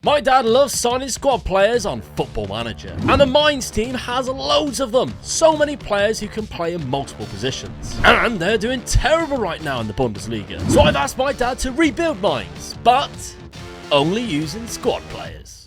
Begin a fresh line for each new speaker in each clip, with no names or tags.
My dad loves signing squad players on Football Manager, and the Mainz team has loads of them. So many players who can play in multiple positions. And they're doing terrible right now in the Bundesliga. So I've asked my dad to rebuild Mainz, but only using squad players.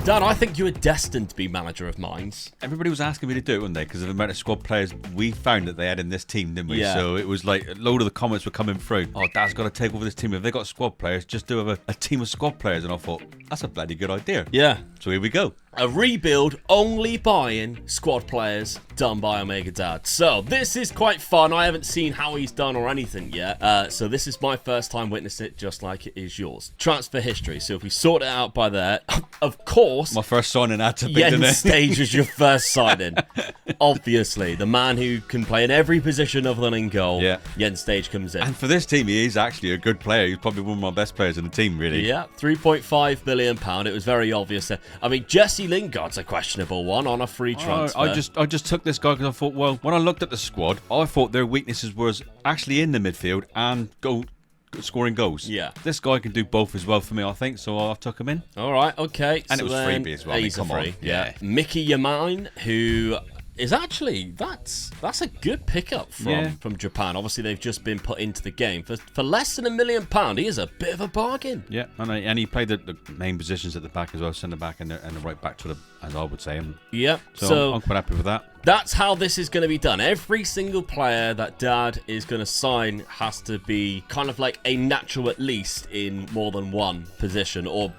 Dad, I think you were destined to be manager of Mainz.
Everybody was asking me to do it, weren't they? Because of the amount of squad players we found that they had in this team, didn't we?
Yeah.
So it was like a load of the comments were coming through. Oh, Dad's got to take over this team. If they got squad players, just do a team of squad players. And I thought, that's a bloody good idea.
Yeah.
So here we go.
A rebuild only buying squad players done by Omega Dad. So this is quite fun. I haven't seen how he's done or anything yet. So this is my first time witnessing it, just like it is yours. Transfer history. So if we sort it out by there, of course.
My first signing had to be,
Jens
didn't it?
Stage was your first signing. Obviously, the man who can play in every position other than in goal.
Yeah.
Jens Stage comes in.
And for this team, he is actually a good player. He's probably one of my best players in the team, really.
Yeah, £3.5 million. It was very obvious there. I mean, Jesse Lingard's a questionable one on a free transfer.
I just took this guy because I thought, well, when I looked at the squad, I thought their weaknesses was actually in the midfield and scoring goals.
Yeah.
This guy can do both as well for me, I think, so I took him in.
All right, okay.
And it was freebie as well.
He's
come
free.
on. Yeah.
Mickey Yamane, who is actually, that's a good pickup from Japan. Obviously, they've just been put into the game. For less than £1 million, he is a bit of a bargain.
Yeah, and he played the main positions at the back as well, centre back and the right back, as I would say.
Yeah,
so I'm quite happy with that.
That's how this is going to be done. Every single player that Dad is going to sign has to be kind of like a natural, at least in more than one position, or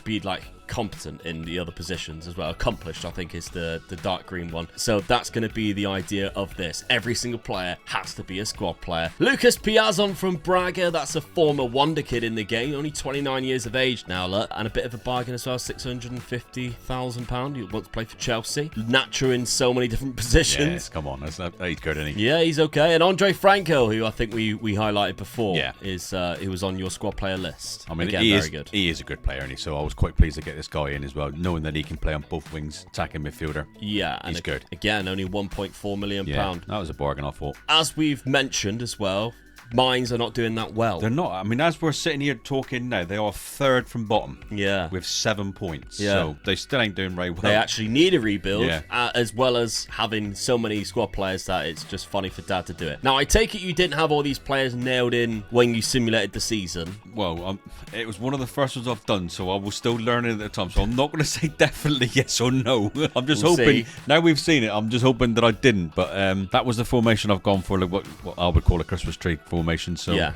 be like competent in the other positions as well. Accomplished, I think, is the dark green one. So that's going to be the idea of this. Every single player has to be a squad player. Lucas Piazon from Braga, that's a former wonder kid in the game, only 29 years of age now, look, and a bit of a bargain as well, £650,000. He wants to play for Chelsea. Natural in so many different positions.
Yeah, come on, he's good, isn't he?
Yeah, he's okay. And Andre Franco, who I think we highlighted before,
yeah,
he was on your squad player list.
I mean,
again,
very good. He is a good player, isn't he? So I was quite pleased to get this guy in as well, knowing that he can play on both wings, attacking midfielder.
Yeah, and
he's good.
Again, only £1.4 million.
Yeah, that was a bargain, I thought.
As we've mentioned as well, Mainz are not doing that well.
They're not. I mean, as we're sitting here talking now, they are third from bottom.
Yeah.
With 7 points.
Yeah.
So they still ain't doing very well.
They actually need a rebuild,
yeah.
As well as having so many squad players that it's just funny for Dad to do it. Now, I take it you didn't have all these players nailed in when you simulated the season.
Well, it was one of the first ones I've done, so I was still learning at the time. So I'm not going to say definitely yes or no. I'm just hoping.
See.
Now we've seen it, I'm just hoping that I didn't. But that was the formation I've gone for, like what I would call a Christmas tree formation. So yeah.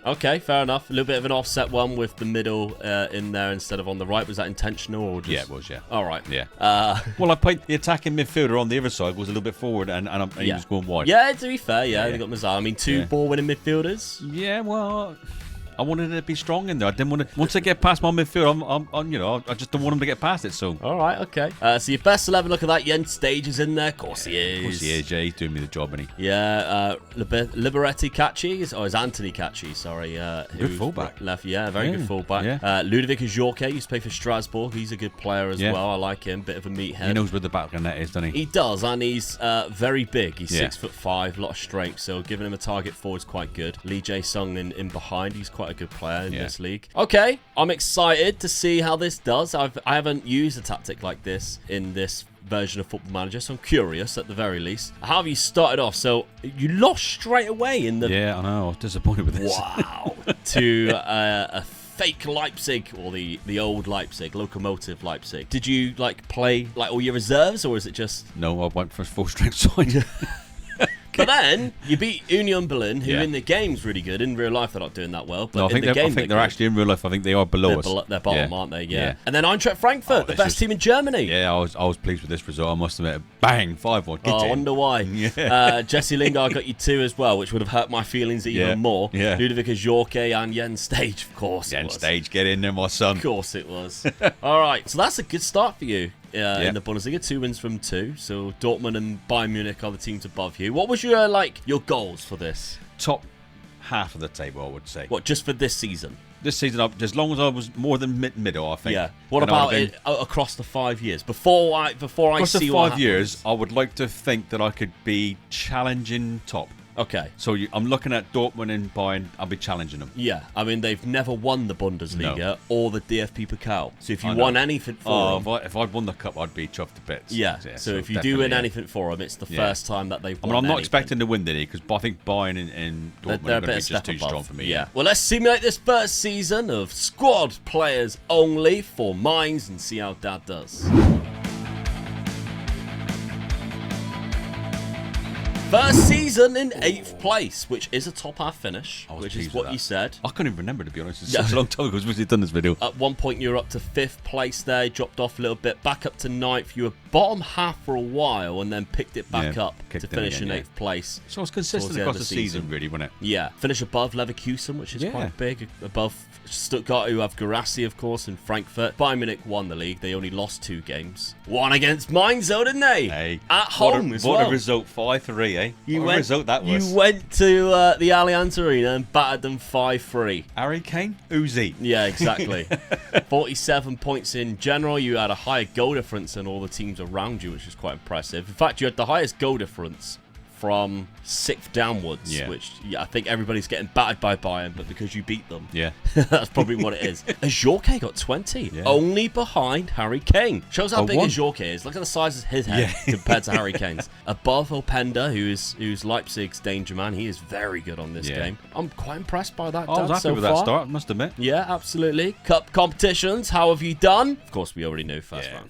Okay, fair enough. A little bit of an offset one with the middle in there instead of on the right. Was that intentional or just?
Yeah, it was. Yeah.
All right.
Yeah. Well, I played the attacking midfielder on the other side was a little bit forward, and he was going wide.
Yeah, to be fair, they got Mazzara. I mean, two ball-winning midfielders.
Yeah, well, I wanted it to be strong in there. I didn't want to. Once I get past my midfield, I just don't want him to get past it. So.
All right, okay. So your best 11, look at that. Jens Stage is in there. Of course he is.
Of course he is. Yeah, he's doing me the job, isn't he?
Yeah. Liberetti Cacci is Anthony Cacci. Sorry.
Good fullback.
Left. Yeah, very good fullback. Yeah. Ludovic Ajorque used to play for Strasbourg. He's a good player as well. I like him. Bit of a meathead.
He knows where the back of the net is, doesn't he?
He does, and he's very big. He's 6'5", a lot of strength. So giving him a target forward is quite good. Lee Jae Sung in behind. He's quite a good player in this league. Okay, I'm excited to see how this does. I haven't used a tactic like this in this version of Football Manager, so I'm curious at the very least. How have you started off? So you lost straight away in the...
Yeah, I know. I was disappointed with this.
Wow. To a fake Leipzig, or the old Leipzig, Locomotive Leipzig. Did you play all your reserves, or is it just...
No, I went for a full strength side.
But then you beat Union Berlin, who in the game's really good. In real life, they're not doing that well. But
I think they're actually in real life. I think they are below us.
They're bottom, aren't they? Yeah. And then Eintracht Frankfurt, the best team in Germany.
Yeah, I was pleased with this result. I must admit, bang, 5-1.
I wonder why.
Yeah.
Jesse Lingard got you 2 as well, which would have hurt my feelings even more.
Yeah.
Ludovic Ajorque and Jens Stage, of course.
Jens Stage, get in there, my son.
Of course it was. All right, so that's a good start for you. In the Bundesliga, 2 wins from 2. So Dortmund and Bayern Munich are the teams above you. What was your goals for this?
Top half of the table, I would say.
What, just for this season?
This season, as long as I was more than middle, I think.
Yeah. What about it across the 5 years? Before I
across
see
the
what
5 years, I would like to think that I could be challenging top.
Okay.
So I'm looking at Dortmund and Bayern. I'll be challenging them.
Yeah, I mean, they've never won the Bundesliga or the DFB Pokal. So if you
I
won
know.
anything for them...
If I'd won the cup, I'd be chuffed to bits.
Yeah, so if you do win
definitely,
anything for them, it's the first time that they've
I
won
mean, I'm not
anything.
expecting to win the league because I think Bayern and Dortmund
They're
are
a
going to
bit
be
of
just
step
too
above.
strong for me.
Yeah. Well, let's simulate this first season of squad players only for Mainz and see how Dad does. First season in 8th place, which is a top half finish, which is what you said.
I can't even remember, to be honest. It's such a long time ago since we've done this video.
At one point, you were up to 5th place there, dropped off a little bit, back up to 9th. You were bottom half for a while and then picked it back up to finish in 8th place.
So it's consistent across the season, really, wasn't it?
Yeah. Finish above Leverkusen, which is quite big. Above Stuttgart, who have Guirassy, of course, in Frankfurt. Bayern Munich won the league. They only lost 2 games. One against Mainz, though, didn't they?
Hey.
At home as well.
What a result, 5-3, eh? What a result that was.
You went to the Allianz Arena and battered them 5-3.
Harry Kane? Uzi.
Yeah, exactly. 47 points in general. You had a higher goal difference than all the teams around you, which is quite impressive. In fact, you had the highest goal difference from 6th downwards, which I think everybody's getting battered by Bayern, but because you beat them, that's probably what it is. Ajorque got 20, only behind Harry Kane. Shows how big Ajorque is. Look at the size of his head compared to Harry Kane's. Above Openda, who's Leipzig's danger man. He is very good on this game. I'm quite impressed by that.
I was happy with that start, must admit.
Yeah, absolutely. Cup competitions, how have you done? Of course, we already knew first round.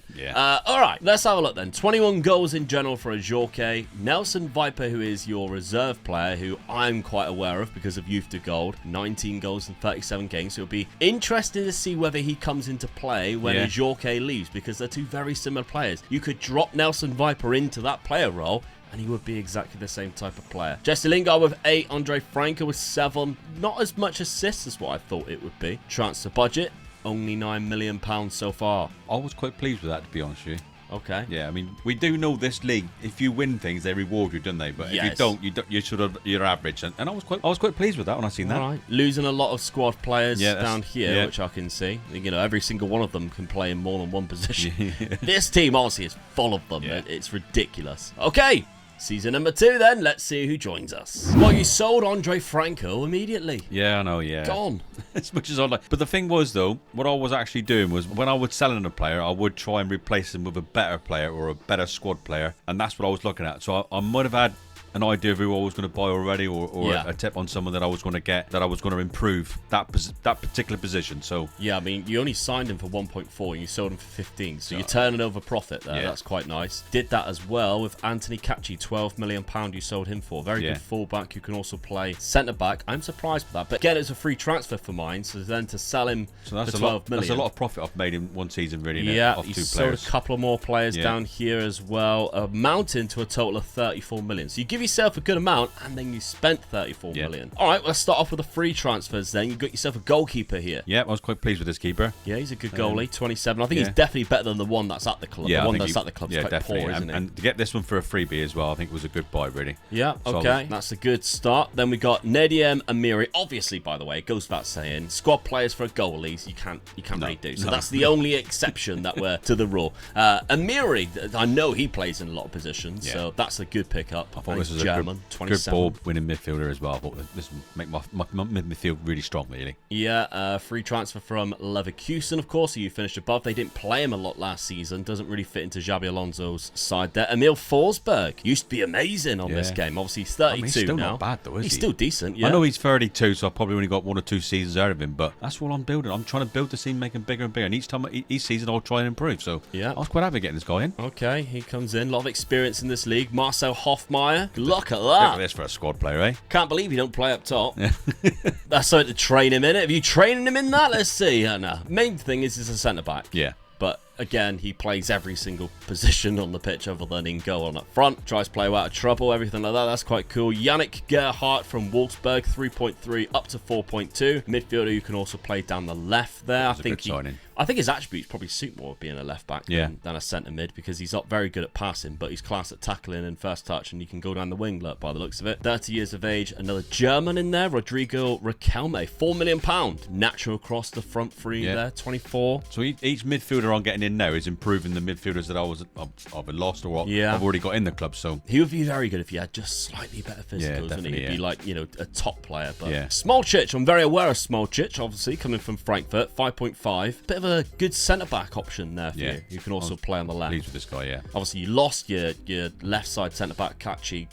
All right, let's have a look then. 21 goals in general for Ajorque. Nelson Viper, who is your reserve player, who I'm quite aware of because of Youth to Gold. 19 goals in 37 games. So it'll be interesting to see whether he comes into play when Ajorque leaves, because they're two very similar players. You could drop Nelson Viper into that player role and he would be exactly the same type of player. Jesse Lingard with 8, Andre Franco with 7. Not as much assists as what I thought it would be. Transfer budget, only £9 million so far.
I was quite pleased with that, to be honest with you.
Okay.
Yeah, I mean, we do know this league. If you win things, they reward you, don't they? But if you don't, you're sort of you're average. And I was quite pleased with that when I seen that.
All right. Losing a lot of squad players down here, which I can see. You know, every single one of them can play in more than one position. This team, honestly, is full of them. It's ridiculous. Okay. Season number 2 then. Let's see who joins us. Well, you sold Andre Franco immediately.
Yeah, I know,
Gone.
As much as I'd like. But the thing was, though, what I was actually doing was when I would sell in a player, I would try and replace him with a better player or a better squad player. And that's what I was looking at. So I might have had an idea of who I was going to buy already, or a tip on someone that I was going to get, that I was going to improve that particular position. So
yeah, I mean, you only signed him for 1.4 and you sold him for 15, so you're turning over profit there. That's quite nice. Did that as well with Anthony Cacci, £12 million you sold him for. Very good fullback. You can also play centre back. I'm surprised with that, but again, it's a free transfer for mine. So then to sell him for 12 million,
that's a lot of profit I've made in one season, really.
Yeah,
off
you
2
sold
players.
a couple of more players down here as well, amounting to a total of 34 million. So you give yourself a good amount and then you spent 34 million. All right, let's start off with the free transfers then. You got yourself a goalkeeper here.
Yeah, I was quite pleased with this keeper.
Yeah, he's a good goalie, 27. I think he's definitely better than the one that's at the club.
Yeah,
the one that's at the club is quite
definitely.
poor, isn't it?
And to get this one for a freebie as well, I think was a good buy, really.
Yeah, okay. That's a good start. Then we got Nediem Amiri. Obviously, by the way, it goes without saying, squad players for goalies, you can't really do. So that's the only exception that we're to the rule. Amiri, I know he plays in a lot of positions, so that's a good pickup.
I thought this was
German,
a good ball-winning midfielder as well. I thought this would make my midfield really strong, really.
Yeah, free transfer from Leverkusen, of course, who you finished above. They didn't play him a lot last season. Doesn't really fit into Xabi Alonso's side there. Emil Forsberg used to be amazing on this game. Obviously, he's 32
he's still
now.
Not bad, though, is
he's
he?
still decent,
I know he's 32, so I've probably only got 1 or 2 seasons out of him, but that's what I'm building. I'm trying to build the team, make him bigger and bigger. And each season, I'll try and improve. So I was quite happy getting this guy in.
Okay, he comes in. A lot of experience in this league. Marcel Hofmeyer. Look at that.
Look at this for a squad player, eh?
Can't believe you don't play up top. That's something to train him in it. Have you training him in that? Let's see. No. Main thing is he's a centre back.
Yeah.
But again, he plays every single position on the pitch other than in goal and up front. Tries to play out of trouble, everything like that. That's quite cool. Yannick Gerhardt from Wolfsburg, 3.3 up to 4.2. Midfielder who can also play down the left there. I think his attributes probably suit more being a left back than a centre mid, because he's not very good at passing, but he's class at tackling and first touch, and he can go down the wing, look, by the looks of it. 30 years of age. Another German in there, Rodrigo Riquelme, £4 million. Natural across the front three there, 24.
So each midfielder I'm getting in now is improving the midfielders that I've lost or I've already got in the club. So
he would be very good if he had just slightly better physicals, wouldn't he? He'd be like, a top player. But Smolcic, I'm very aware of Smolcic, obviously, coming from Frankfurt, 5.5. Bit of a good centre-back option there for you. You can also play on the left.
Pleased with this guy,
Obviously, you lost your left side centre-back, Kachi,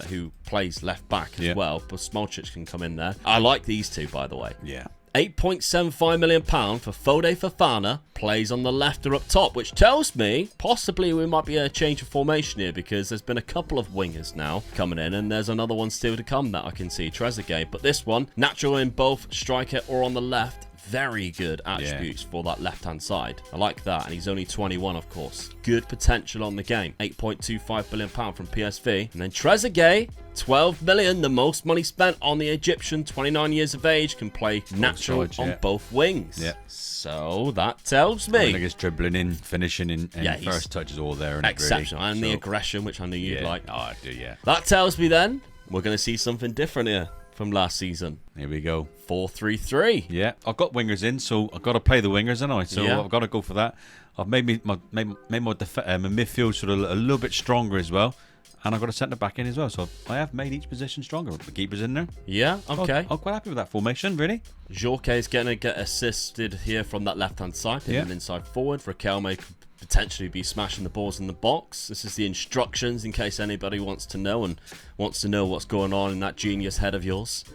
who plays left back as well, but Smolcic can come in there. I like these two, by the way.
Yeah.
£8.75 million for Fode Fofana, plays on the left or up top, which tells me possibly we might be a change of formation here, because there's been a couple of wingers now coming in, and there's another one still to come that I can see, Trezeguet. But this one, natural in both striker or on the left. Very good attributes for that left-hand side. I like that, and he's only 21, of course. Good potential on the game. £8.25 billion from PSV. And then Trezeguet, 12 million, the most money spent on the Egyptian, 29 years of age, can play natural on both wings. So that tells me.
I think it's dribbling in, finishing in, and first touch is all there.
Exceptional.
Really.
And the aggression, which I knew you'd like.
Oh, I do,
That tells me then we're going to see something different here from last season.
Here we go.
4-3-3.
Yeah, I've got wingers in, so I've got to play the wingers, haven't I? So I've got to go for that. I've made my midfield sort of a little bit stronger as well, and I've got a centre back in as well. So I have made each position stronger. The keeper's in there.
Yeah, okay.
I'm quite happy with that formation, really.
Jorke is going to get assisted here from that left-hand side, in an inside forward. Raquelme could potentially be smashing the balls in the box. This is the instructions in case anybody wants to know and wants to know what's going on in that genius head of yours.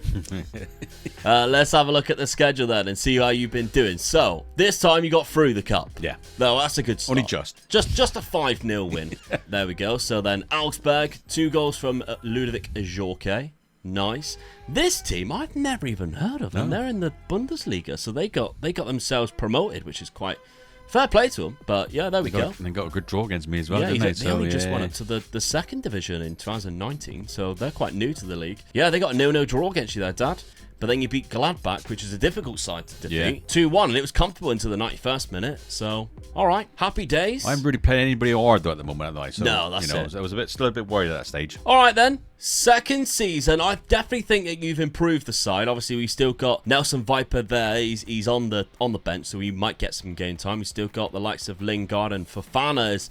Let's have a look at the schedule then and see how you've been doing. So, this time you got through the cup.
Yeah.
No, that's a good start.
Only just
a 5-0 win. There we go. So then Augsburg, 2 goals from Ludovic Jorke. Nice. This team I've never even heard of them. They're in the Bundesliga, so they got themselves promoted, which is quite fair play to them. But yeah, there we go.
And they got a good draw against me as well, didn't
they?
They
only just went up to the second division in 2019, so they're quite new to the league. Yeah, they got a 0-0 draw against you there, Dad. But then you beat Gladbach, which is a difficult side to defeat. 2-1, and it was comfortable into the 91st minute. So, all right, happy days.
I haven't really playing anybody hard though at the moment, have I? So,
no, that's it.
I was still a bit worried at that stage.
All right then, second season. I definitely think that you've improved the side. Obviously, we still got Nelson Viper there. He's on the bench, so we might get some game time. We still got the likes of Lingard and Fofana. Is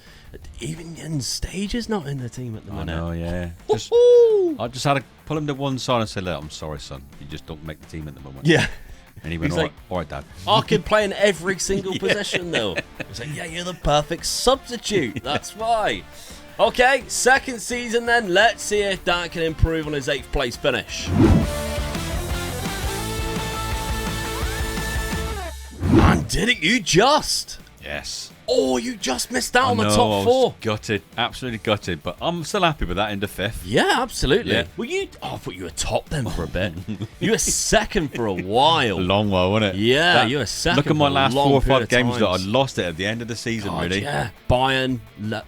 even in stages not in the team at the minute.
I know, yeah. I just had to pull him to one side and say, "Look, I'm sorry, son. You just don't make the team at the moment."
Yeah.
And he went, all right, Dad.
I can play in every single position, though. He's like, yeah, you're the perfect substitute. That's why. Okay, second season then. Let's see if Dan can improve on his 8th place finish. And didn't you just?
Yes.
Oh, you just missed out on the top
I
4.
was gutted, absolutely gutted, but I'm still happy with that into 5th.
Yeah, absolutely.
Yeah.
Well, I thought you were top then for a bit. You were second for a while.
A long while, wasn't it?
Yeah, you were second.
Look at my last 4 or 5 games that I
times.
lost it at the end of the season,
God,
really.
Yeah, Bayern,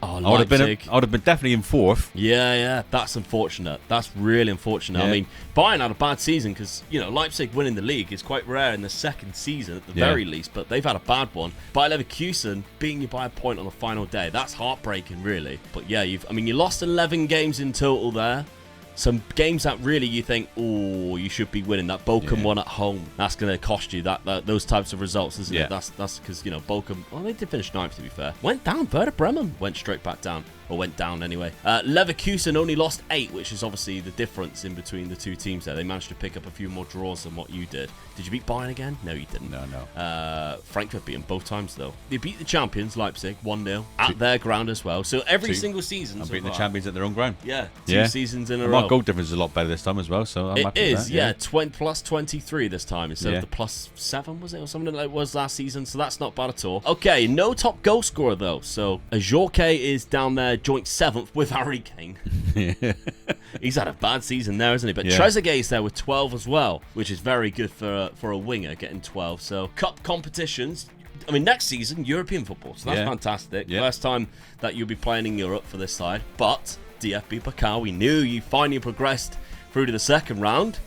I would have been definitely in 4th.
Yeah, that's unfortunate. That's really unfortunate.
Yeah.
I mean, Bayern had a bad season because, Leipzig winning the league is quite rare in the second season at the very least, but they've had a bad one. Bayer Leverkusen beating you by a point on the final day. That's heartbreaking, really. But yeah, you lost 11 games in total there. Some games that really you think, oh, you should be winning. That Bochum one at home, that's going to cost you those types of results, isn't it? That's because, Bochum, well, they did finish 9th, to be fair. Went down. Werder Bremen went straight back down. Or went down anyway. Leverkusen only lost 8, which is obviously the difference in between the two teams there. They managed to pick up a few more draws than what you did. Did you beat Bayern again? No, you didn't.
No.
Frankfurt beat them both times, though. They beat the champions, Leipzig, 1-0, at their ground as well. So every single season.
I'm beating the champions at their own ground.
Yeah, 2 seasons in a row.
My goal difference is a lot better this time as well, so I'm happy with that.
It is, 20 plus 23 this time instead of the plus 7, was it? Or something like it was last season, so that's not bad at all. Okay, no top goal scorer, though. So Jorke is down there, joint 7th. With Harry Kane. He's had a bad season there, isn't he? But Trezeguet is there with 12 as well, which is very good for a winger, getting 12. So, cup competitions. I mean, next season, European football. So, that's fantastic. First time that you'll be playing in Europe for this side. But, DFB Pokal, we knew you finally progressed through to the second round.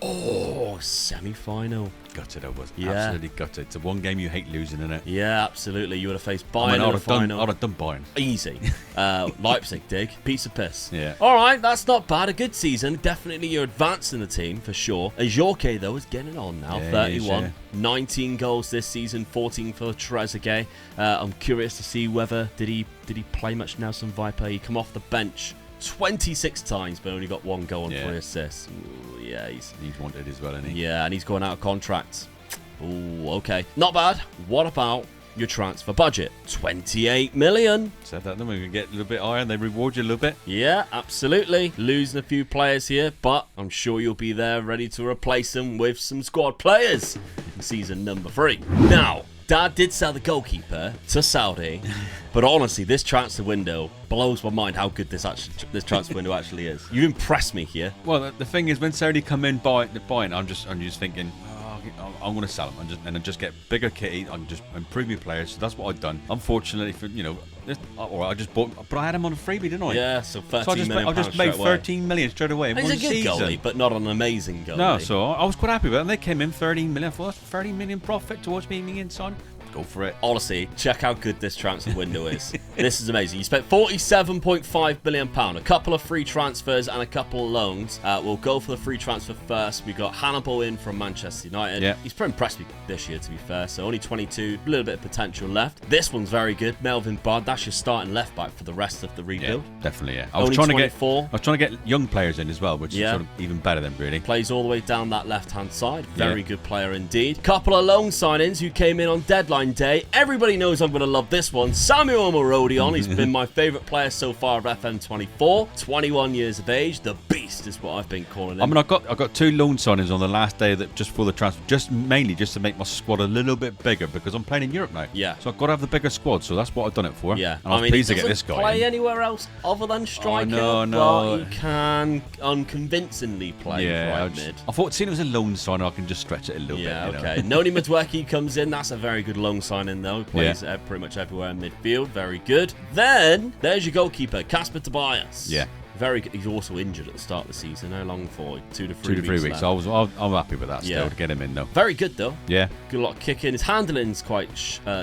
Oh, semi-final.
Gutted, I was.
Yeah.
Absolutely gutted. It's the one game you hate losing, in it.
Yeah, absolutely. You would have faced Bayern
I mean,
in the final.
I'd have done Bayern.
Easy. Leipzig, dig. Piece of piss.
Yeah.
All right, that's not bad. A good season. Definitely you're advancing the team, for sure. Ajorque, though, is getting on now.
Yeah,
31.
yeah.
19 goals this season, 14 for Trezeguet. I'm curious to see whether did he play much Nelson Viper. He come off the bench 26 times, but only got 1 goal and 3 assists. Ooh, yeah, he's
wanted as well, isn't he?
Yeah, and he's going out of contract. Ooh, okay. Not bad. What about your transfer budget? 28 million.
Said that, then we can get a little bit higher and they reward you a little bit.
Yeah, absolutely. Losing a few players here, but I'm sure you'll be there ready to replace them with some squad players in season number 3. Now, Dad did sell the goalkeeper to Saudi, but honestly, this transfer window blows my mind how good this transfer window actually is. You impressed me here.
Well, the thing is, when Saudi come in buying, I'm just thinking, I'm going to sell them and just get bigger kitty. I can just improve my players. So that's what I've done. Unfortunately, I just bought, but I had him on a freebie, didn't I?
Yeah, so 13 million.
I just made 13 million straight away in
he's
one
a good
season.
goalie, but not an amazing goalie.
No, so I was quite happy with it. And they came in 13 million. I thought that's 30 million profit towards me being inside. Go for it.
Honestly, check how good this transfer window is. This is amazing. You spent £47.5 million. A couple of free transfers and a couple of loans. We'll go for the free transfer first. We got Hannibal in from Manchester United.
Yeah.
He's pretty impressed me this year, to be fair. So only 22, a little bit of potential left. This one's very good. Melvin Bard, that's your starting left back for the rest of the rebuild.
Yeah, definitely, yeah.
I was trying to
get young players in as well, which is sort of even better than really.
Plays all the way down that left-hand side. Very good player indeed. Couple of loan signings who came in on deadline day. Everybody knows I'm going to love this one. Samuel Morodion. He's been my favourite player so far of FM24. 21 years of age. The Beast is what I've been calling him.
I mean, I got 2 loan signings on the last day just for the transfer, mainly to make my squad a little bit bigger because I'm playing in Europe now.
Yeah.
So I've got to have the bigger squad. So that's what I've done it for.
Yeah.
And I was pleased to get this guy
play
in.
anywhere else other than striker.
No.
But he can unconvincingly play right mid.
I thought, seeing it was a loan signing, I can just stretch it a little bit.
Yeah, okay. Noni Madweki comes in. That's a very good loan signing, though. Plays pretty much everywhere in midfield. Very good. Then, there's your goalkeeper, Kasper Tobias.
Yeah.
Very good. He's also injured at the start of the season. How long for? 2 to 3 weeks.
2 to 3 weeks. I'm happy with that still, to get him in, though.
Very good, though.
Yeah.
Good lot of kicking. His handling's quite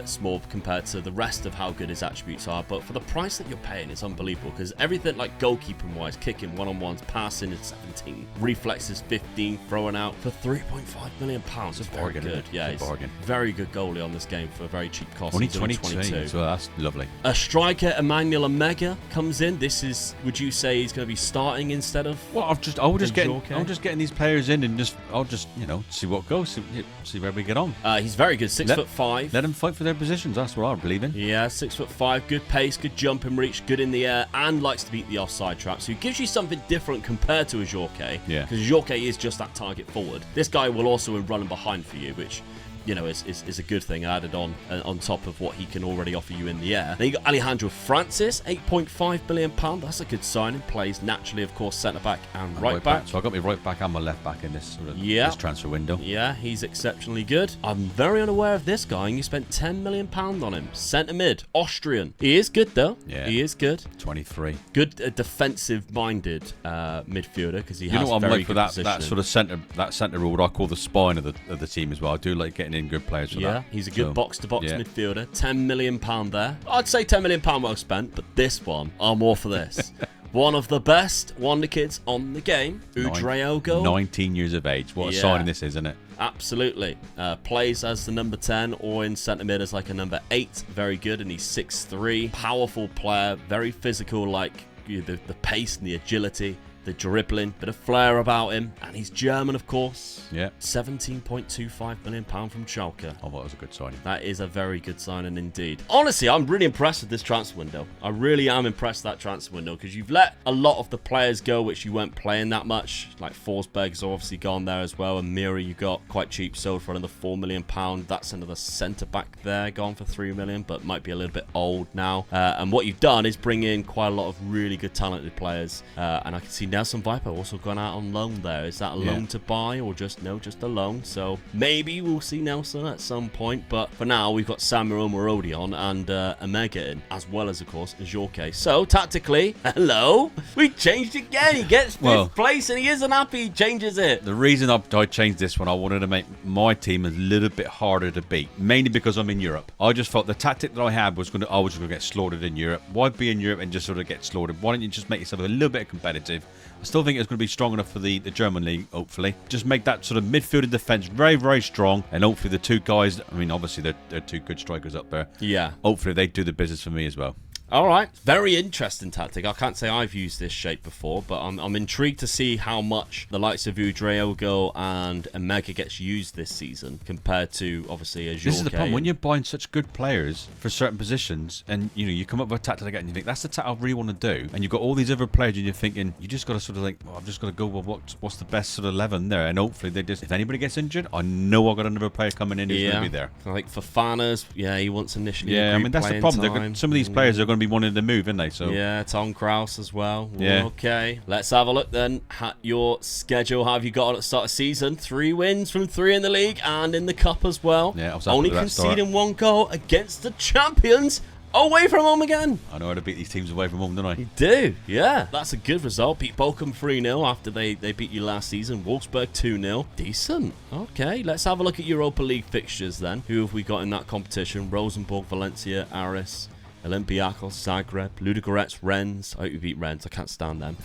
small compared to the rest of how good his attributes are, but for the price that you're paying, it's unbelievable because everything like goalkeeping-wise, kicking, one-on-ones, passing is 17, reflexes 15, throwing out for £3.5 million. It's very good. Yeah, he's a very good goalie on this game for a very cheap cost.
Only 22, so that's lovely.
A striker, Emmanuel Omega, comes in. This is, would you say he's going to be starting instead of?
Well, I'm just getting these players in and I'll just see what goes, see where we get on.
He's very good, 6'5".
Let them fight for their positions. That's what I believe in.
Yeah, 6'5", good pace, good jump and reach, good in the air, and likes to beat the offside trap. So he gives you something different compared to Ajorque.
Yeah.
Because Ajorque is just that target forward. This guy will also run running behind for you, which is a good thing added on top of what he can already offer you in the air. Then you got Alejandro Francis, £8.5 million. That's a good signing. Plays naturally, of course, centre back and right back.
So I got my right back and my left back in this this transfer window.
Yeah, he's exceptionally good. I'm very unaware of this guy, and you spent £10 million on him. Centre mid, Austrian. He is good though.
Yeah,
he is good.
23.
Good defensive-minded midfielder because he has
what I'm
very
like for
good
that sort of centre role. What I call the spine of the team as well. I do like getting in good players for that.
Yeah, he's a good box-to-box midfielder. £10 million there. I'd say £10 million well spent, but this one, I'm all for this. One of the best wonder kids on the game, Udreogo.
19 years of age. What a signing this is, isn't it?
Absolutely. Plays as the number 10 or in centre mid as like a number 8. Very good, and he's 6'3". Powerful player, very physical, like the pace and the agility. The dribbling, bit of flair about him, and he's German, of course.
Yeah.
£17.25 million from Schalke.
I thought it was a good signing.
That is a very good signing indeed. Honestly, I'm really impressed with this transfer window. I really am impressed with that transfer window because you've let a lot of the players go which you weren't playing that much. Like Forsberg's obviously gone there as well, and Mira you got quite cheap, sold for another £4 million. That's another centre back there, gone for £3 million, but might be a little bit old now. And what you've done is bring in quite a lot of really good talented players, and I can see Nelson Viper also gone out on loan there. Is that a loan to buy or just a loan? So maybe we'll see Nelson at some point. But for now, we've got Samuel Marodion and Omega in, as well as, of course, Ajorque. So tactically, hello, we changed again. He gets fifth place and he isn't happy. He changes it.
The reason I changed this one, I wanted to make my team a little bit harder to beat, mainly because I'm in Europe. I just felt the tactic that I had was I was going to get slaughtered in Europe. Why be in Europe and just sort of get slaughtered? Why don't you just make yourself a little bit competitive? I still think it's going to be strong enough for the German league, hopefully. Just make that sort of midfield and defence very, very strong. And hopefully the two guys, I mean, obviously they're two good strikers up there.
Yeah.
Hopefully they do the business for me as well.
All right. Very interesting tactic. I can't say I've used this shape before, but I'm intrigued to see how much the likes of Udriogo and Omega gets used this season compared to, obviously, Ajorque.
This is the problem. When you're buying such good players for certain positions and, you come up with a tactic like that and you think, that's the tactic I really want to do. And you've got all these other players and you're thinking, you just got to sort of I've just got to go with what's the best sort of 11 there. And hopefully if anybody gets injured, I know I've got another player coming in who's going to be there.
Like Fofana's, he wants initially.
Yeah, I mean, that's the problem. Some of these players are going to be wanting to move, aren't they? So
yeah, Tom Krause as well.
Yeah.
Okay, let's have a look then at your schedule. How have you got on at the start of the season? 3 wins from 3 in the league and in the cup as well.
Yeah,
only conceding 1 goal against the champions. Away from home again.
I know how to beat these teams away from home, don't I?
You do, yeah. That's a good result. Beat Bochum 3-0 after they beat you last season. Wolfsburg 2-0. Decent. Okay, let's have a look at Europa League fixtures then. Who have we got in that competition? Rosenborg, Valencia, Aris, Olympiacos, Zagreb, Ludogorets, Rennes. I hope you beat Rennes. I can't stand them.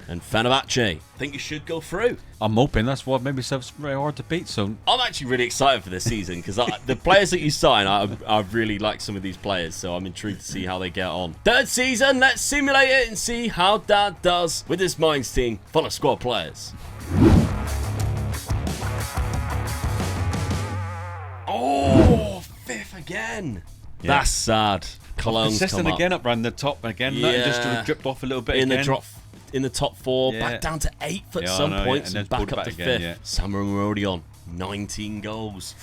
And Fenerbahce. I think you should go through.
I'm hoping. That's what made myself very hard to beat. So
I'm actually really excited for this season because the players that you sign, I really like some of these players. So I'm intrigued to see how they get on. 3rd season. Let's simulate it and see how Dad does with this Mainz team full of squad players. Oh, 5th again. Yeah. That's sad. Cologne's
consistent again up around the top again. Yeah. Just sort of dripped off a little bit
in
again.
In the top 4, back down to 8th at some points, and back up to 5th. Yeah. Samuel Marodion, 19 goals.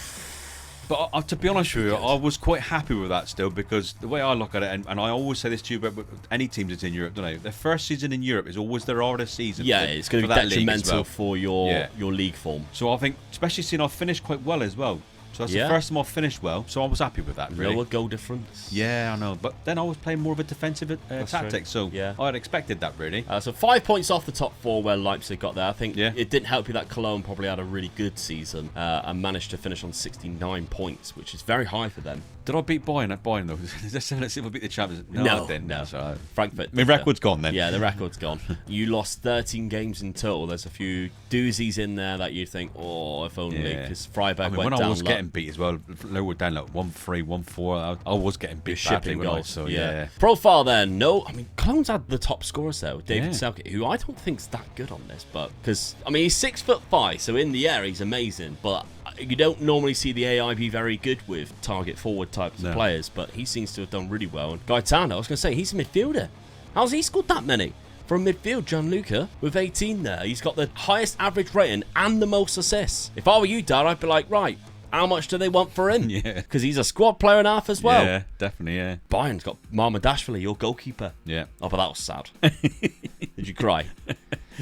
But to be honest with you, I was quite happy with that still, because the way I look at it, and I always say this to you about any team that's in Europe, don't I? Their first season in Europe is always their hardest season.
Yeah, it's going to be detrimental for your league form.
So I think, especially seeing I finished quite well as well. So that's the first time I've finished well, so I was happy with that, really.
Lower goal difference.
Yeah, I know. But then I was playing more of a defensive tactic, so I had expected that, really.
So 5 points off the top 4 where Leipzig got there. I think it didn't help you that Cologne probably had a really good season and managed to finish on 69 points, which is very high for them.
Did I beat Bayern at Bayern, though? Let's see if I beat the champions. No, I didn't.
No.
So
Frankfurt.
My record's gone, then.
Yeah, the record's gone. You lost 13 games in total. There's a few doozies in there that you think, oh, if only, because Freiburg went down.
When I was getting beat as well, lower down, like 1-3, 1-4, I was getting beat badly, goals. So, yeah.
Profile then. No, I mean, Cologne's had the top scorers there with David Selke, who I don't think's that good on this, but because, I mean, he's 6'5", so in the air, he's amazing, but you don't normally see the AI be very good with target forward types of players, but he seems to have done really well. And Gaetano, I was going to say, he's a midfielder. How's he scored that many? From midfield, Gianluca, with 18 there. He's got the highest average rating and the most assists. If I were you, Dad, I'd be like, right, how much do they want for him?
Yeah.
Because he's a squad player and a half as well.
Yeah, definitely, yeah.
Bayern's got Marmadashvili, your goalkeeper.
Yeah.
Oh, but that was sad. Did you cry?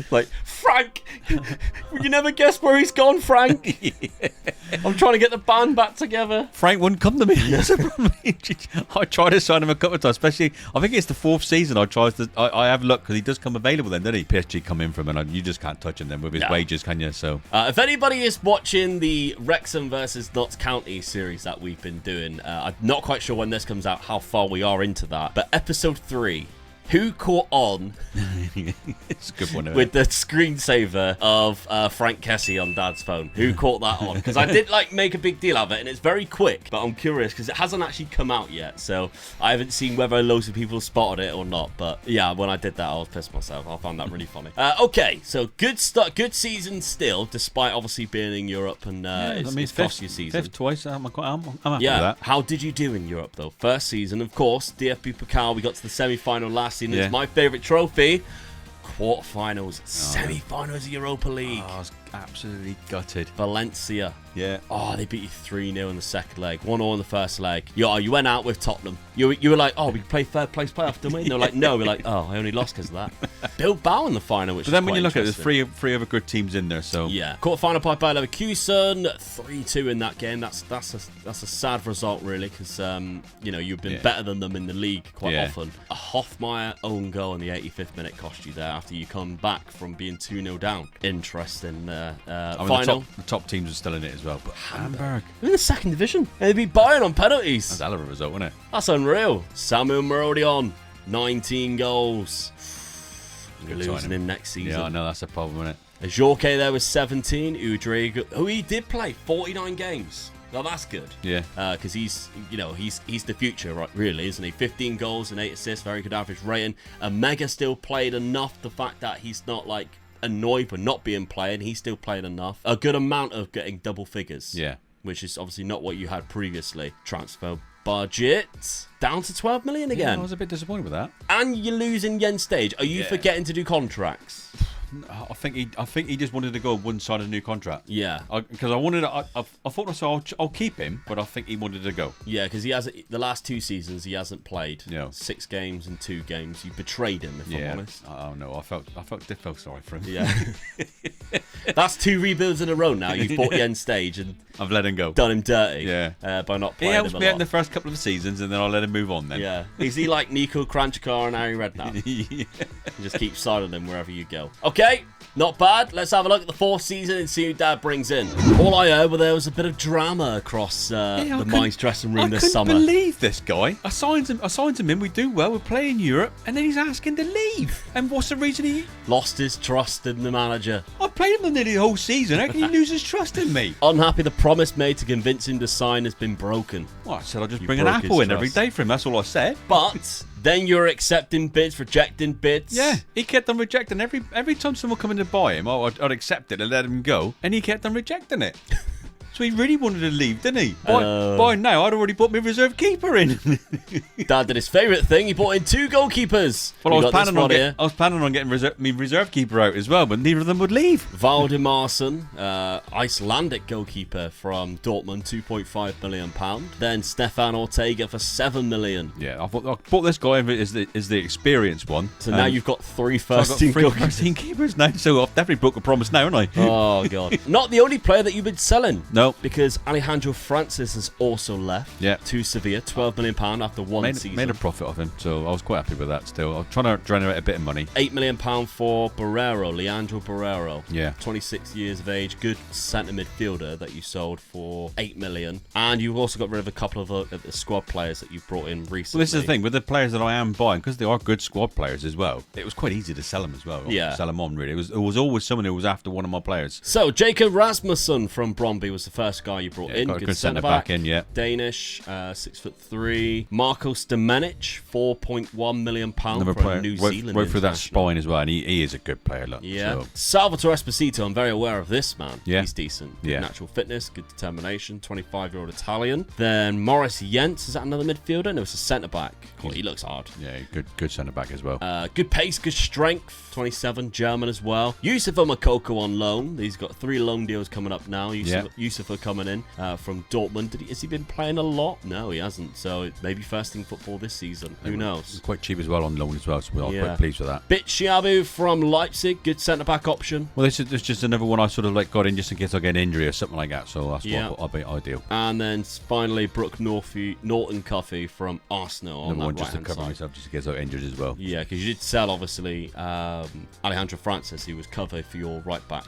Like, Frank! You never guessed where he's gone, Frank! I'm trying to get the band back together.
Frank wouldn't come to me. That's a problem. I tried to sign him a couple of times, especially, I think it's the 4th season I have looked, because he does come available then, doesn't he? PSG come in from him, and you just can't touch him then with his wages, can you? So
if anybody is watching the Wrexham versus Notts County series that we've been doing, I'm not quite sure when this comes out, how far we are into that, but episode 3, who caught on
it's a good one,
with the screensaver of Frank Kessie on Dad's phone? Who caught that on? Because I did make a big deal of it, and it's very quick, but I'm curious because it hasn't actually come out yet, so I haven't seen whether loads of people spotted it or not. But yeah, when I did that, I was pissed myself. I found that really funny. Okay, so good start, good season still, despite obviously being in Europe and it's cost you season.
5th twice. I'm happy with that.
How did you do in Europe though? First season, of course, DFB Pokal. We got to the semi-final last season. It's my favourite trophy. Quarterfinals, semi-finals of Europa League.
absolutely gutted.
Valencia.
Yeah.
Oh, they beat you 3-0 in the second leg, 1-0 in the first leg. You went out with Tottenham. You were like, oh, we play third place playoff, didn't we? And they were like, no. We're like, oh, I only lost because of that. Bilbao in the final, which.
But then when you look at it, there's three other good teams in there. So
yeah, quarterfinal by Bayer Leverkusen, 3-2 in that game. That's a sad result really, because you've been better than them in the league quite often. A Hoffmeyer own goal in the 85th minute cost you there after you come back from being 2-0 down. Interesting. Final.
The top teams are still in it as well. But Hamburg.
They're in the second division. They beat Bayern on penalties.
That's a hell of a result, wasn't it?
That's unreal. Samuel Marodion, 19 goals. You're losing him next season.
Yeah, I know, that's a problem, isn't it?
Jorge there was 17. Udrig, who he did play 49 games. Now that's good.
Yeah.
Because he's the future, right? Really, isn't he? 15 goals and 8 assists, very good average rating. Mega still played enough. The fact that he's not like annoyed for not being playing, he still played enough. A good amount of getting double figures.
Yeah.
Which is obviously not what you had previously. Transfer budget down to 12 million again.
Yeah, I was a bit disappointed with that.
And you're losing Jens Stage. Are you forgetting to do contracts?
I think he just wanted to go one side of a new contract.
Yeah.
Because I thought to myself, I'll keep him, but I think he wanted to go.
Yeah, because he hasn't. The last 2 seasons he hasn't played.
No.
6 games and 2 games. You betrayed him, if I'm honest.
Oh no, I felt sorry for him.
Yeah. That's 2 rebuilds in a row now. You've bought Jens Stage and
I've let him go.
Done him dirty.
Yeah.
By not
He
playing
helps
him
me
a
out
lot.
in the first couple of seasons, and then I'll let him move on. Then.
Yeah. Is he like Nico Kranjčar and Harry Redknapp?
Yeah.
Just keep signing him wherever you go. Okay. Not bad. Let's have a look at the 4th season and see who Dad brings in. All I heard was there was a bit of drama across the Mines dressing room this summer.
I couldn't believe this guy. I signed him in. We do well. We play in Europe, and then he's asking to leave. And what's the reason he
lost his trust in the manager?
I played him nearly the whole season. How can he lose his trust in me?
Unhappy the promise made to convince him to sign has been broken.
Well, I said I'll just bring an apple in every day for him. That's all I said.
But then you're accepting bids, rejecting bids.
Yeah, he kept on rejecting every time someone come in to buy him. I'd accept it and let him go, and he kept on rejecting it. So he really wanted to leave, didn't he? By now, I'd already put my reserve keeper in.
Dad did his favourite thing. He brought in 2 goalkeepers.
Well, I was planning on getting my reserve keeper out as well, but neither of them would leave.
Valdimarsson, Icelandic goalkeeper from Dortmund, £2.5 million. Then Stefan Ortega for £7 million.
Yeah, I bought this guy as the experienced one.
So now you've got 3 first-team
keepers now, so I've definitely broke a promise now, haven't I?
Oh, God. Not the only player that you've been selling.
No.
Because Alejandro Francis has also left to Sevilla, £12 million after one season.
Made a profit off him, so I was quite happy with that still. I was trying to generate a bit of money.
£8 million for Barrero, Leandro Barrero.
Yeah.
26 years of age, good centre midfielder that you sold for £8 million. And you've also got rid of a couple of the squad players that you've brought in recently.
Well, this is the thing, with the players that I am buying, because they are good squad players as well, it was quite easy to sell them as well.
Yeah.
Sell them on, really. It was always someone who was after one of my players.
So, Jacob Rasmussen from Bromby was the first guy you brought in.
Good centre back in, yeah.
Danish, 6'3". Marcos Domenic, £4.1 million
Another
from
player.
New Zealand.
Went through that spine as well, and he is a good player. Look,
yeah.
So.
Salvatore Esposito, I'm very aware of this man.
Yeah.
He's decent. Good
yeah.
natural fitness, good determination, 25-year-old Italian. Then Morris Jens, is that another midfielder? No, it's a centre back. Cool. He looks hard.
Yeah, good centre back as well.
Good pace, good strength. 27, German as well. Yusufa Makoko on loan. He's got 3 loan deals coming up now. Yusufa coming in from Dortmund. Has he been playing a lot? No, he hasn't. So maybe first team football this season. Who knows?
He's quite cheap as well on loan as well, so we're quite pleased with that.
Bitshiabu from Leipzig, good centre-back option.
Well, this is just another one I sort of got in just in case I get an injury or something like that, so that's what I'll be ideal.
And then finally, Brooke Norton Coffey from Arsenal on that
just to
right-hand
cover
side.
myself just in case I get injured as well.
Yeah, because you did sell, obviously, Alejandro Francis, who was cover for your right-back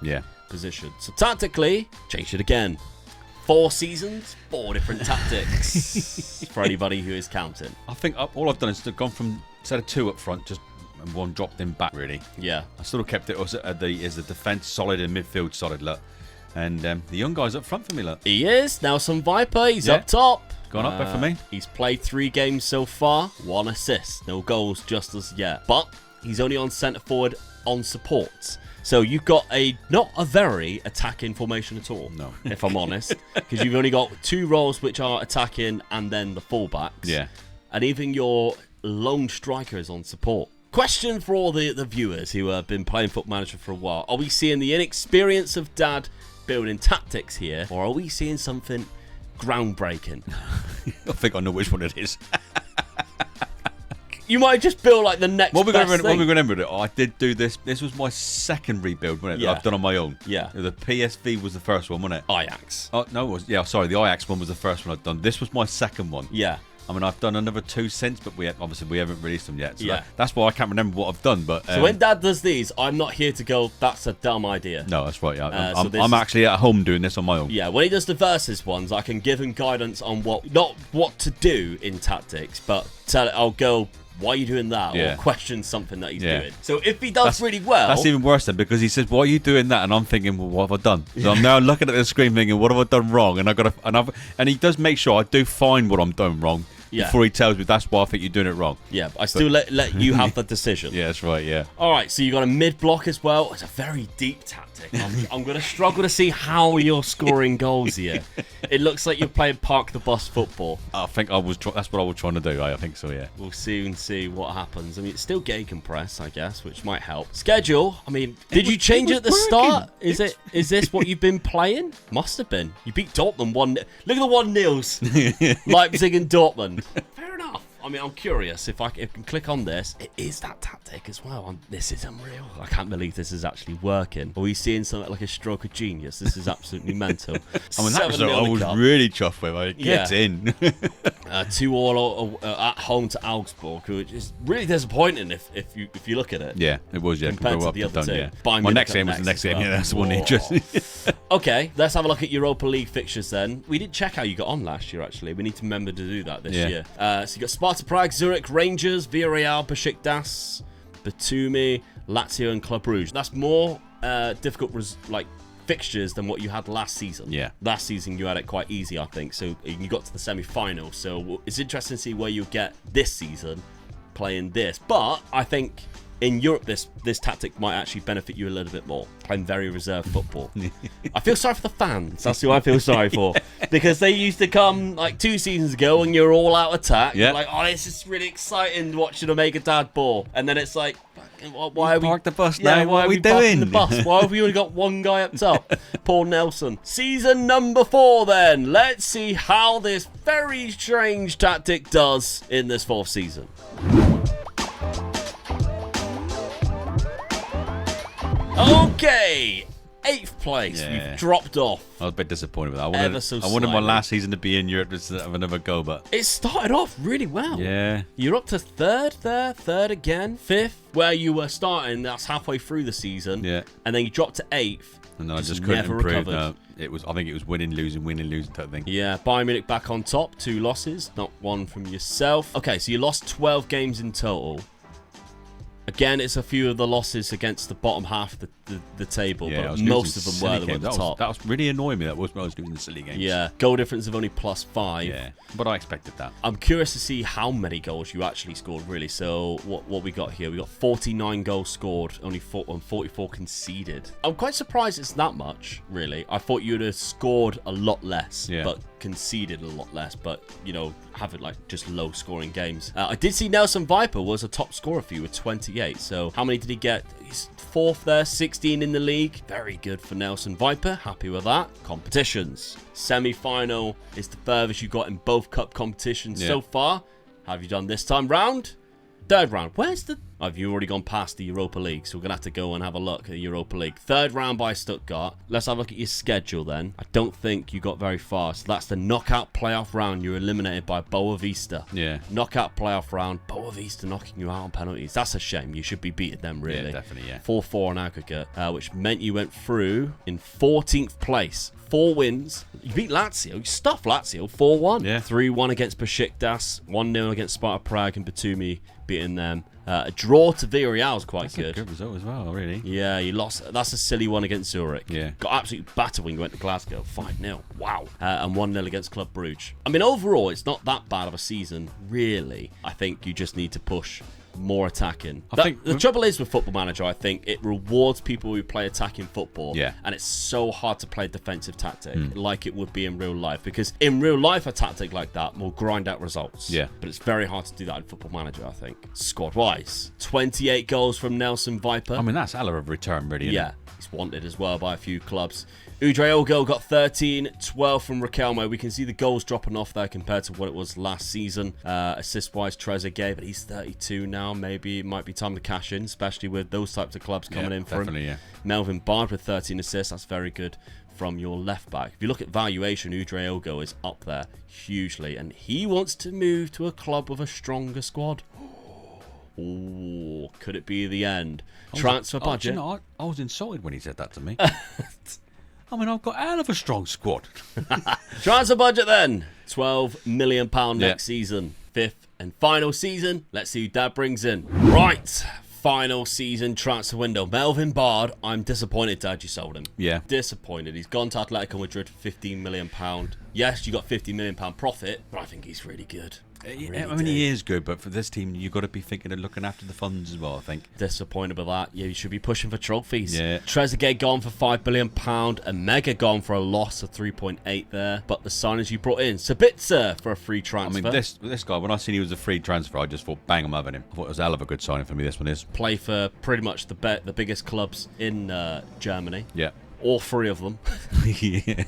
position. So tactically, changed it again. 4 seasons, 4 different tactics for anybody who is counting.
I think all I've done is gone from instead of 2 up front, just and 1 dropped in back, really.
Yeah.
I sort of kept it as the defence solid and midfield solid, look. And the young guy's up front for me, look.
He is. Nelson Viper, he's up top.
Gone up there for me.
He's played 3 games so far, 1 assist. No goals just as yet. But he's only on centre forward on support. So you've got not a very attacking formation at all,
no.
If I'm honest. Because you've only got 2 roles which are attacking and then the fullbacks.
Yeah.
And even your lone striker is on support. Question for all the viewers who have been playing Football Manager for a while. Are we seeing the inexperience of Dad building tactics here, or are we seeing something groundbreaking?
I think I know which one it is.
You might just build like the next best thing.
What we remember, I did do this. This was my second rebuild, wasn't it?
Yeah.
That I've done on my own.
Yeah.
The PSV was the first one, wasn't it?
Ajax.
Oh no, it was sorry. The Ajax one was the first one I'd done. This was my second one.
Yeah.
I mean, I've done another 2 since, but we haven't released them yet. So
Yeah.
that's why I can't remember what I've done. But
So when Dad does these, I'm not here to go, that's a dumb idea.
no, that's right. Yeah.
So
I'm actually at home doing this on my own.
Yeah, when he does the versus ones, I can give him guidance on not what to do in tactics, but I'll go, why are you doing that?
Yeah.
Or question something that he's
Yeah.
doing. So if he does really well...
That's even worse then, because he says, "Why are you doing that?" And I'm thinking, "Well, what have I done?" So I'm now looking at the screen thinking, "What have I done wrong?" And he does make sure I do find what I'm doing wrong before he tells me that's why I think you're doing it wrong.
Yeah, I still let you have the decision.
Yeah, that's right. Yeah.
All right, so you got a mid block as well. It's a very deep tactic. I'm going to struggle to see how you're scoring goals here. It looks like you're playing park the bus football.
I think that's what I was trying to do. I think so. Yeah.
We'll soon see what happens. I mean, it's still gay compress, I guess, which might help. Schedule. I mean, did you change it at the start? Is this what you've been playing? Must have been. You beat Dortmund 1. Look at the 1-0s. Leipzig and Dortmund. Fair enough. I mean, I'm curious if I can click on this. It is that tactic as well. This is unreal. I can't believe this is actually working. Are we seeing something like a stroke of genius? This is absolutely mental.
I mean, that result I was really chuffed with. Like, get in.
2-2 at home to Augsburg, which is really disappointing if you look at it.
Yeah, it was. Yeah,
compared to the other two.
Yeah.
Bayern
My
Munich
next game was the next game. Yeah, that's the one interesting.
Okay, let's have a look at Europa League fixtures then. We did check how you got on last year, actually. We need to remember to do that this year. So you got Sparta Prague, Zurich, Rangers, Villarreal, Besiktas, Batumi, Lazio, and Club Brugge. That's more difficult fixtures than what you had last season.
Yeah.
Last season you had it quite easy, I think. So you got to the semi-final. So it's interesting to see where you get this season playing this. But I think in Europe, this tactic might actually benefit you a little bit more. Playing very reserved football. I feel sorry for the fans. That's who I feel sorry for. Because they used to come like 2 seasons ago and you're all out attack.
Yeah.
You're like, oh, this is really exciting watching Omega Dad ball. And then it's like, why are we
parked the bus now? What are we
parking
doing?
the bus? Why have we only got one guy up top? Paul Nelson. Season number 4 then. Let's see how this very strange tactic does in this 4th season. Okay, 8th place.
Yeah.
We've dropped off.
I was a bit disappointed with that. I wanted my last season to be in Europe just to have another go, but
it started off really well.
Yeah.
You're up to 3rd there, 3rd again, 5th, where you were starting. That's halfway through the season.
Yeah.
And then you dropped to 8th.
And then I just couldn't improve. No, I think it was winning, losing type thing.
Yeah, Bayern Munich back on top, 2 losses, not one from yourself. Okay, so you lost 12 games in total. Again, it's a few of the losses against the bottom half of the table, but most of them were at the top.
That was really annoying me. That was when I was doing the silly games.
Yeah, goal difference of only +5.
Yeah, but I expected that.
I'm curious to see how many goals you actually scored, really. So what we got here? We got 49 goals scored, only 44 conceded. I'm quite surprised it's that much, really. I thought you'd have scored a lot less, but conceded a lot less, but have it like just low scoring games. I did see Nelson Viper was a top scorer for you with 28. So how many did he get? He's 4th there, 16 in the league. Very good for Nelson Viper. Happy with that. Competitions. Semi-final is the furthest you got in both cup competitions so far. How have you done this time round? 3rd round. Where's the... Have you already gone past the Europa League? So we're going to have to go and have a look at the Europa League. 3rd round by Stuttgart. Let's have a look at your schedule then. I don't think you got very far. So that's the knockout playoff round. You're eliminated by Boa Vista.
Yeah.
Knockout playoff round. Boa Vista knocking you out on penalties. That's a shame. You should be beating them, really.
Yeah, definitely, yeah.
4-4 on aggregate, which meant you went through in 14th place. 4 wins. You beat Lazio. You stuffed Lazio 4-1.
Yeah.
3-1 against Besiktas. 1-0 against Sparta Prague and Batumi beating them. A draw to Villarreal is quite good.
That's a good result as well, really.
Yeah, you lost. That's a silly one against Zurich.
Yeah.
Got absolutely battered when you went to Glasgow. 5-0. Wow. And 1-0 against Club Brugge. I mean, overall, it's not that bad of a season, really. I think you just need to push more attacking.
I think
the trouble is with Football Manager, I think it rewards people who play attacking football.
Yeah.
And it's so hard to play a defensive tactic like it would be in real life. Because in real life, a tactic like that will grind out results.
Yeah.
But it's very hard to do that in Football Manager, I think. Squad-wise, 28 goals from Nelson Viper.
I mean, that's a hell of a return, really, isn't it?
He's wanted as well by a few clubs. Udre got 13, 12 from Riquelme. We can see the goals dropping off there compared to what it was last season. Assist-wise, Trezeguet, but he's 32 now. Maybe it might be time to cash in, especially with those types of clubs coming in for him.
Yeah.
Melvin Bard with 13 assists. That's very good from your left back. If you look at valuation, Udre is up there hugely, and he wants to move to a club with a stronger squad. Ooh, could it be the end? Transfer budget.
You know, I was insulted when he said that to me. I mean, I've got a hell of a strong squad.
Transfer budget then. £12 million next season. Fifth and final season. Let's see who Dad brings in. Right. Final season transfer window. Melvin Bard. I'm disappointed, Dad, you sold him.
Yeah.
Disappointed. He's gone to Atletico Madrid for £15 million. Yes, you got £50 million profit, but I think he's really good.
He is good, but for this team, you've got to be thinking of looking after the funds as well, I think.
Disappointed with that. Yeah, you should be pushing for trophies.
Yeah.
Trezeguet gone for £5 billion. And Mega gone for a loss of 3.8 there. But the signings you brought in. Sabitzer for a free transfer.
I mean, this guy, when I seen he was a free transfer, I just thought, bang, I'm having him. I thought it was a hell of a good signing for me, this one is.
Play for pretty much the biggest clubs in Germany.
Yeah.
All three of them.
Yeah.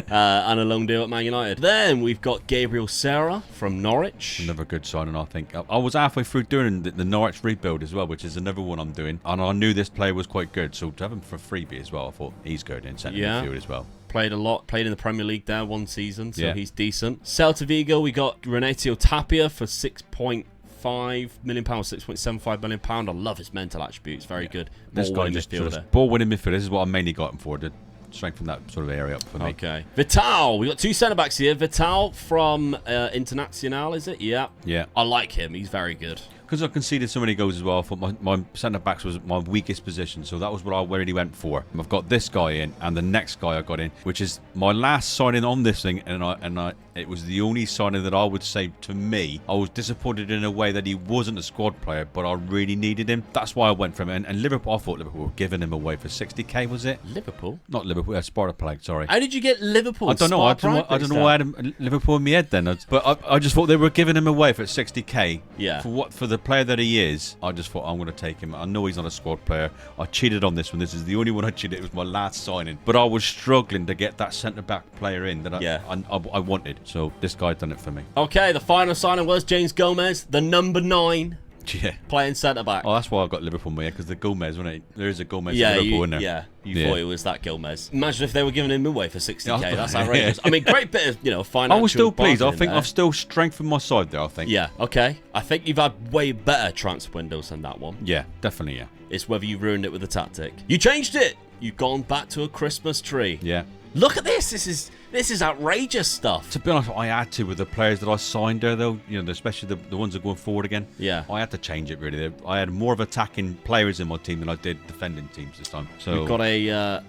And a long deal at Man United. Then we've got Gabriel Serra from Norwich.
Another good signing, I think. I was halfway through doing the Norwich rebuild as well, which is another one I'm doing. And I knew this player was quite good, so to have him for a freebie as well, I thought he's good in centre midfield as well.
Played a lot, played in the Premier League there one season, so he's decent. Celta Vigo, we got Renatio Tapia for £6.5 million, £6.75 million. I love his mental attributes, very good.
This guy just ball winning midfielder. This is what I mainly got him for, to strengthen that sort of area up for me.
Okay. Vital, we got two centre backs here. Vital from Internacional, is it? Yeah.
Yeah.
I like him. He's very good.
Because I conceded so many goals as well, I thought my centre-backs was my weakest position, so that was what I really went for. I've got this guy in, and the next guy I got in, which is my last signing on this thing, and it was the only signing that I would say, to me, I was disappointed in a way that he wasn't a squad player, but I really needed him. That's why I went for him. And Liverpool, I thought Liverpool were giving him away for 60k, was it?
Liverpool?
Not Liverpool, Sparta Prague, sorry.
How did you get Liverpool?
I don't know. I don't know why I had Liverpool in my head then. But I just thought they were giving him away for 60k.
Yeah.
For the player that he is, I just thought I'm going to take him. I know he's not a squad player. I cheated on this one. This is the only one I cheated. It was my last signing. But I was struggling to get that centre-back player in that I wanted. So this guy done it for me.
Okay, the final signing was James Gomez, the number 9.
Yeah.
Playing centre-back.
Oh, that's why I got Liverpool in my head, because the Gomez, wasn't it? There is a Gomez Liverpool in there.
Yeah, you thought it was that Gomez. Imagine if they were giving him away for 60k. That's outrageous. I mean, great bit of financial.
I was still pleased. I think
there.
I've still strengthened my side there, I think.
Yeah, okay. I think you've had way better transfer windows than that one.
Yeah, definitely, yeah.
It's whether you ruined it with the tactic. You changed it. You've gone back to a Christmas tree.
Yeah.
Look at this. This is outrageous stuff.
To be honest, I had to with the players that I signed there, though. You know, especially the ones that are going forward again.
Yeah.
I had to change it, really. I had more of attacking players in my team than I did defending teams this time. So
we've got a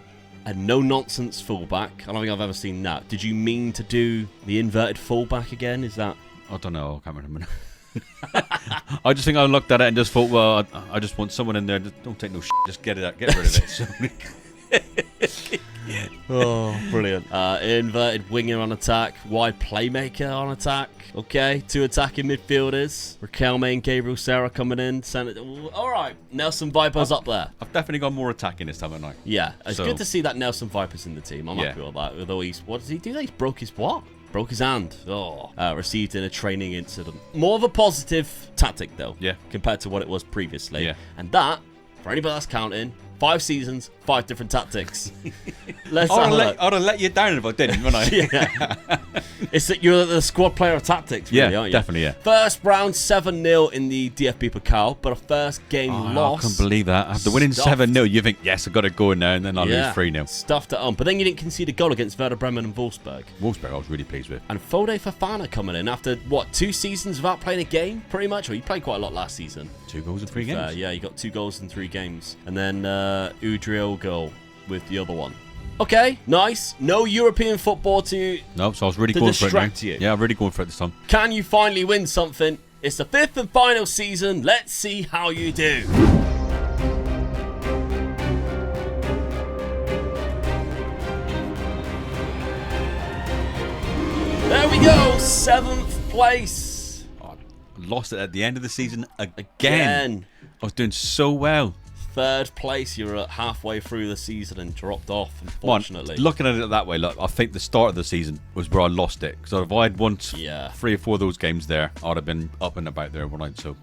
no-nonsense fullback. I don't think I've ever seen that. Did you mean to do the inverted fullback again? Is that...
I don't know. I can't remember. I just think I looked at it and just thought, well, I just want someone in there. Don't take no shit. Just get rid of it. So...
Oh, brilliant. Inverted winger on attack. Wide playmaker on attack. Okay, 2 attacking midfielders. Riquelme and Gabriel Serra coming in. All right, Nelson Viper's up there.
I've definitely got more attacking this time, haven't I?
Yeah, it's good to see that Nelson Viper's in the team. I'm happy with that. Although what does he do? He broke his what? Broke his hand. Received in a training incident. More of a positive tactic, though.
Yeah.
Compared to what it was previously.
Yeah.
And that, for anybody that's counting, 5 seasons, 5 different tactics.
I'd have let you down if I didn't, wouldn't I?
Yeah. It's that you're the squad player of tactics, really, aren't you?
Definitely, yeah.
First round, 7-0 in the DFB Pokal, but a first game loss.
I can't believe that. After winning 7-0, you think, yes, I've got to go in there, and then I lose 3-0.
Stuffed it on. But then you didn't concede a goal against Werder Bremen and Wolfsburg.
Wolfsburg, I was really pleased with.
And Fode Fofana coming in after, 2 seasons without playing a game, pretty much? Well, he played quite a lot last season.
2 goals in 3 games.
Yeah, he got 2 goals in 3 games. And then Udriogo with the other one. Okay, nice. No European football to
No, so I was really going for it now.
You.
Yeah, I'm really going for it this time.
Can you finally win something It's the 5th and final season. Let's see how you do. There we go, 7th place.
I lost it at the end of the season again. I was doing so well.
3rd place, you were at halfway through the season and dropped off, unfortunately.
Looking at it that way, look, I think the start of the season was where I lost it. Because if I had won 3 or 4 of those games there, I'd have been up and about there, wouldn't I? So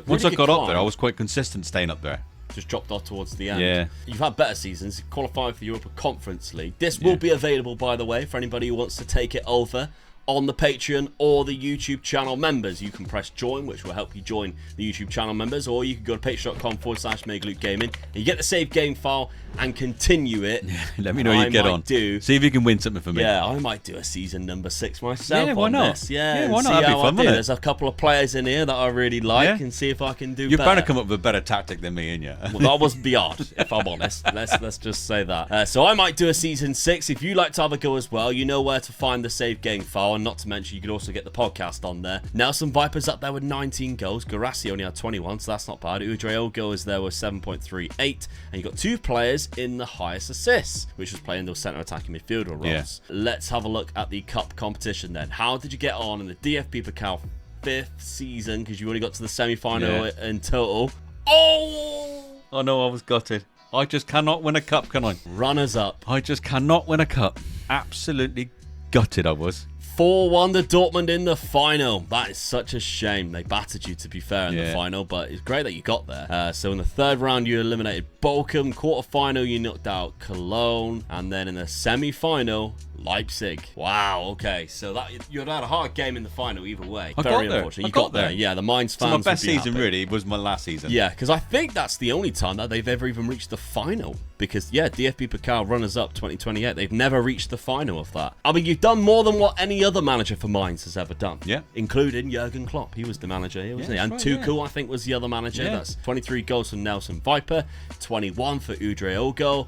once I got up there, I was quite consistent staying up there.
Just dropped off towards the end.
Yeah.
You've had better seasons, qualifying for the Europa Conference League. This will be available, by the way, for anybody who wants to take it over on the Patreon or the YouTube channel members. You can press join, which will help you join the YouTube channel members, or you can go to patreon.com/MegaLukeGaming and you get the save game file and continue it.
Let me know you get on. See if you can win something for me.
Yeah, I might do a season number 6 myself.
Yeah, why not?
This. Yeah,
why not? That'd be fun, wouldn't it?
There's a couple of players in here that I really like and see if I can do
You're
better.
bound to come up with a better tactic than me, ain't you?
Well, that was beyond, if I'm honest. Let's just say that. So I might do a season 6. If you like to have a go as well, you know where to find the save game file, and not to mention you could also get the podcast on there. Nelson Viper's up there with 19 goals. Garassi only had 21, so that's not bad. Udre is there with 7.38, and you got 2 players in the highest assists, which was playing those centre attacking midfielder roles.
Yeah.
Let's have a look at the cup competition then. How did you get on in the DFB Pokal 5th season? Because you only got to the semi-final in total. Oh
no, I was gutted. I just cannot win a cup, can I?
Runners up.
I just cannot win a cup. Absolutely gutted I was.
4-1 to Dortmund in the final. That is such a shame. They battered you, to be fair, in the final, but it's great that you got there. So in the 3rd round, you eliminated Bochum. Quarter-final, you knocked out Cologne. And then in the semi-final, Leipzig. Wow, okay. So that you had a hard game in the final either way. Very unfortunate. You got there. Yeah, the Mainz fans
So my best
would be
season,
happy.
really, was my last season.
Yeah, because I think that's the only time that they've ever even reached the final. Because, DFB Pokal runners-up 2028. They've never reached the final of that. I mean, you've done more than what any other manager for Mainz has ever done.
Yeah.
Including Jurgen Klopp. He was the manager here, wasn't he? And
right,
Tuchel, I think, was the other manager. That's 23 goals from Nelson Viper. 21 for Udre Ogo.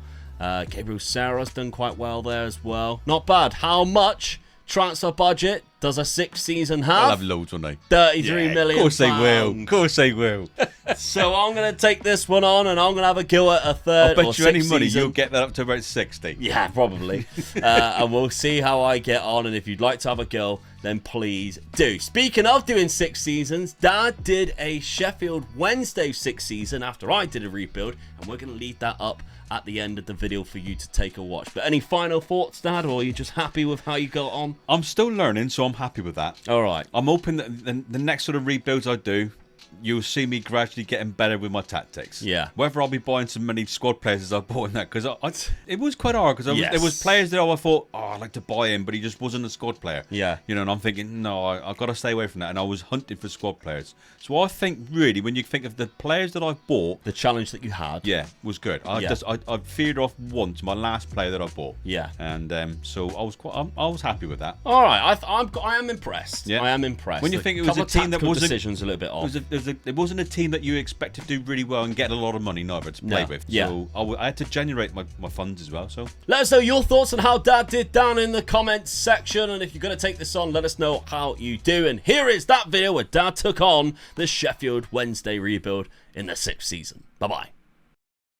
Gabriel Sarah's done quite well there as well. Not bad. How much transfer budget does a 6th season have?
I'll have loads, won't I?
33 million.
Of course they will. Of course they will.
So I'm going to take this one on and I'm going to have a go at a 3rd
I bet
or
you any
6th
money
season.
you'll get that up to about 60.
Yeah, probably. And we'll see how I get on. And if you'd like to have a go, then please do. Speaking of doing 6 seasons, Dad did a Sheffield Wednesday 6th season after I did a rebuild. And we're going to leave that up at the end of the video for you to take a watch. But any final thoughts, Dad, or are you just happy with how you got on?
I'm still learning, so I'm happy with that.
All right.
I'm hoping that the next sort of rebuilds I do, you'll see me gradually getting better with my tactics.
Yeah.
Whether I'll be buying so many squad players as I bought in that, because it was quite hard, because there was players that I thought, I'd like to buy him, but he just wasn't a squad player.
Yeah.
You know, and I'm thinking, no, I've got to stay away from that, and I was hunting for squad players. So I think, really, when you think of the players that I bought,
the challenge that you had.
Yeah, was good. I feared off once my last player that I bought.
Yeah.
And so I was happy with that.
All right. I am impressed.
Yeah.
I am impressed.
When you think it was a team that wasn't
decisions a little bit off.
It wasn't a team that you expect to do really well and get a lot of money, neither, to play with.
Yeah.
So I had to generate my funds as well. So
let us know your thoughts on how Dad did down in the comments section. And if you're going to take this on, let us know how you do. And here is that video where Dad took on the Sheffield Wednesday rebuild in the 6th season. Bye-bye.